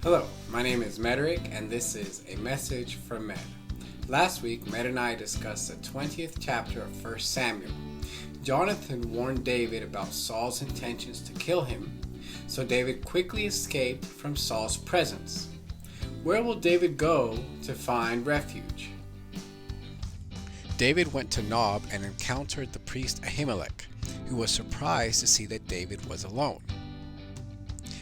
Hello, my name is Mederic, and this is a message from Med. Last week, Med and I discussed the 20th chapter of 1 Samuel. Jonathan warned David about Saul's intentions to kill him, so David quickly escaped from Saul's presence. Where will David go to find refuge? David went to Nob and encountered the priest Ahimelech, who was surprised to see that David was alone.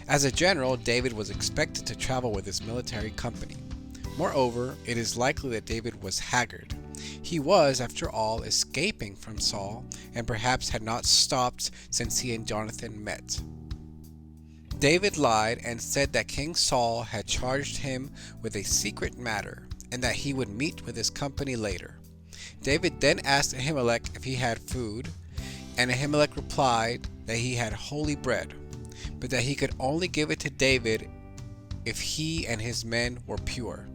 As a general, David was expected to travel with his military company. Moreover, it is likely that David was haggard. He was, after all, escaping from Saul, and perhaps had not stopped since he and Jonathan met. David lied and said that King Saul had charged him with a secret matter, and that he would meet with his company later. David then asked Ahimelech if he had food, and Ahimelech replied that he had holy bread, but that he could only give it to David if he and his men were pure.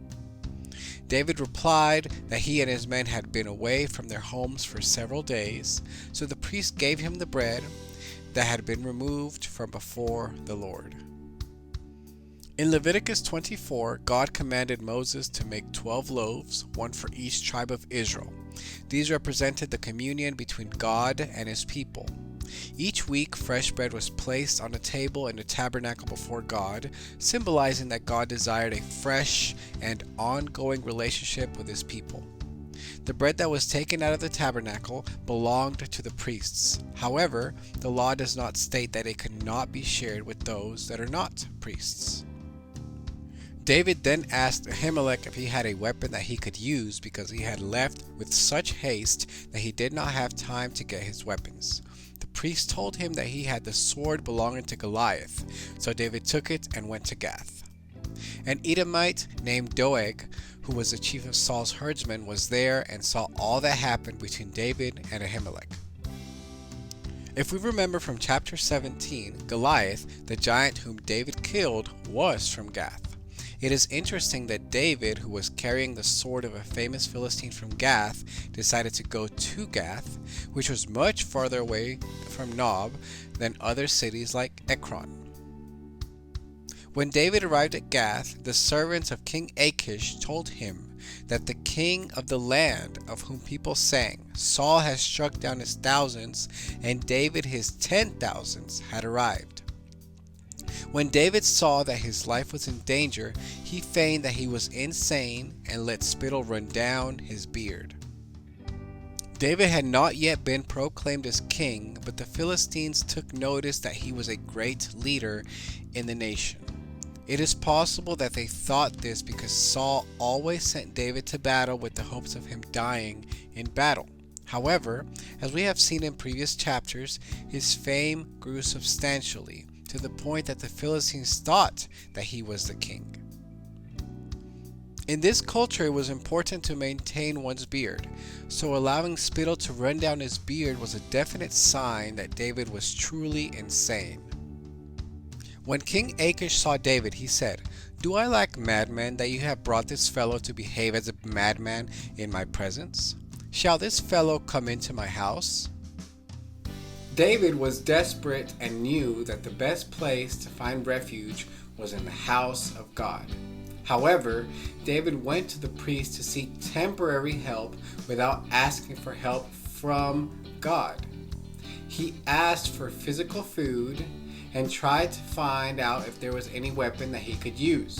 David replied that he and his men had been away from their homes for several days, so the priest gave him the bread that had been removed from before the Lord. In Leviticus 24, God commanded Moses to make 12 loaves, one for each tribe of Israel. These represented the communion between God and his people. Each week, fresh bread was placed on a table in the tabernacle before God, symbolizing that God desired a fresh and ongoing relationship with his people. The bread that was taken out of the tabernacle belonged to the priests. However, the law does not state that it could not be shared with those that are not priests. David then asked Ahimelech if he had a weapon that he could use because he had left with such haste that he did not have time to get his weapons. The priest told him that he had the sword belonging to Goliath, so David took it and went to Gath. An Edomite named Doeg, who was the chief of Saul's herdsmen, was there and saw all that happened between David and Ahimelech. If we remember from chapter 17, Goliath, the giant whom David killed, was from Gath. It is interesting that David, who was carrying the sword of a famous Philistine from Gath, decided to go to Gath, which was much farther away from Nob than other cities like Ekron. When David arrived at Gath, the servants of King Achish told him that the king of the land of whom people sang, Saul has struck down his thousands, and David his 10,000s, had arrived. When David saw that his life was in danger, he feigned that he was insane and let spittle run down his beard. David had not yet been proclaimed as king, but the Philistines took notice that he was a great leader in the nation. It is possible that they thought this because Saul always sent David to battle with the hopes of him dying in battle. However, as we have seen in previous chapters, his fame grew substantially, to the point that the Philistines thought that he was the king. In this culture, it was important to maintain one's beard, so allowing spittle to run down his beard was a definite sign that David was truly insane. When King Achish saw David, he said, "Do I lack madmen that you have brought this fellow to behave as a madman in my presence? Shall this fellow come into my house?" David was desperate and knew that the best place to find refuge was in the house of God. However, David went to the priest to seek temporary help without asking for help from God. He asked for physical food and tried to find out if there was any weapon that he could use.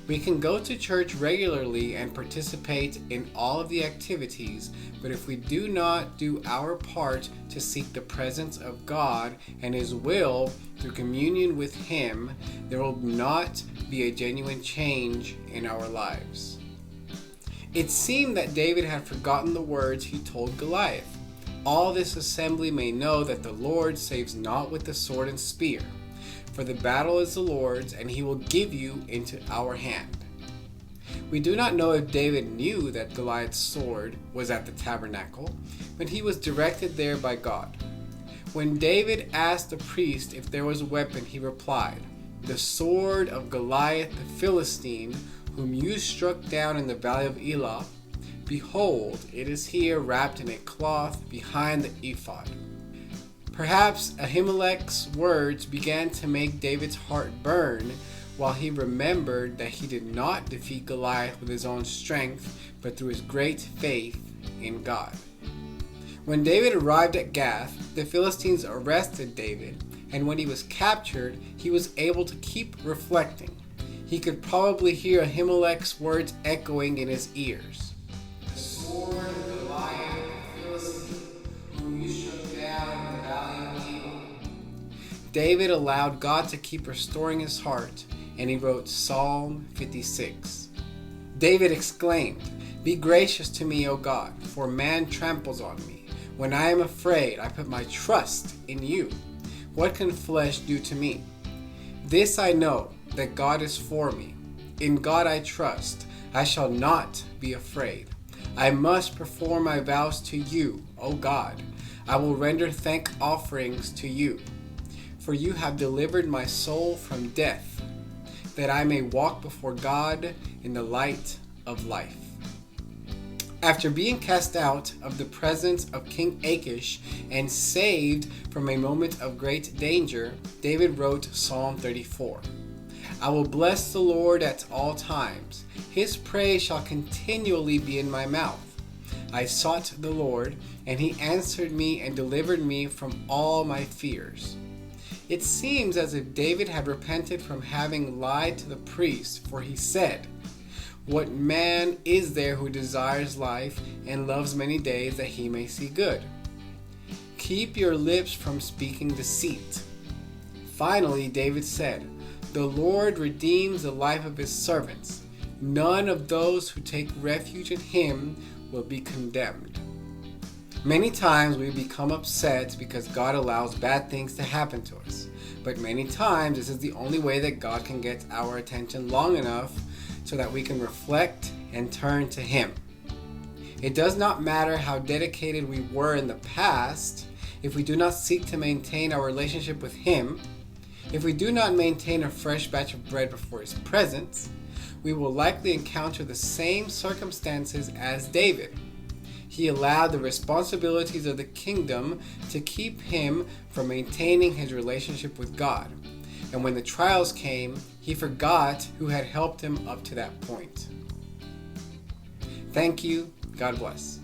We can go to church regularly and participate in all of the activities, but if we do not do our part to seek the presence of God and His will through communion with Him, there will not be a genuine change in our lives. It seemed that David had forgotten the words he told Goliath. "All this assembly may know that the Lord saves not with the sword and spear. For the battle is the Lord's, and He will give you into our hand." We do not know if David knew that Goliath's sword was at the tabernacle, but he was directed there by God. When David asked the priest if there was a weapon, he replied, "The sword of Goliath the Philistine, whom you struck down in the valley of Elah. Behold, it is here wrapped in a cloth behind the ephod." Perhaps Ahimelech's words began to make David's heart burn while he remembered that he did not defeat Goliath with his own strength, but through his great faith in God. When David arrived at Gath, the Philistines arrested David, and when he was captured, he was able to keep reflecting. He could probably hear Ahimelech's words echoing in his ears. The sword of Goliath, the Philistine, whom you struck down in the valley of Elah. David allowed God to keep restoring his heart, and he wrote Psalm 56. David exclaimed, "Be gracious to me, O God, for man tramples on me. When I am afraid, I put my trust in you. What can flesh do to me? This I know, that God is for me. In God I trust. I shall not be afraid. I must perform my vows to you, O God. I will render thank offerings to you. For you have delivered my soul from death, that I may walk before God in the light of life." After being cast out of the presence of King Achish and saved from a moment of great danger, David wrote Psalm 34. "I will bless the Lord at all times. His praise shall continually be in my mouth. I sought the Lord, and he answered me and delivered me from all my fears." It seems as if David had repented from having lied to the priest, for he said, "What man is there who desires life and loves many days that he may see good? Keep your lips from speaking deceit." Finally, David said, "The Lord redeems the life of his servants. None of those who take refuge in him will be condemned." Many times we become upset because God allows bad things to happen to us. But many times this is the only way that God can get our attention long enough so that we can reflect and turn to him. It does not matter how dedicated we were in the past. If we do not seek to maintain our relationship with him, if we do not maintain a fresh batch of bread before his presence, we will likely encounter the same circumstances as David. He allowed the responsibilities of the kingdom to keep him from maintaining his relationship with God. And when the trials came, he forgot who had helped him up to that point. Thank you. God bless.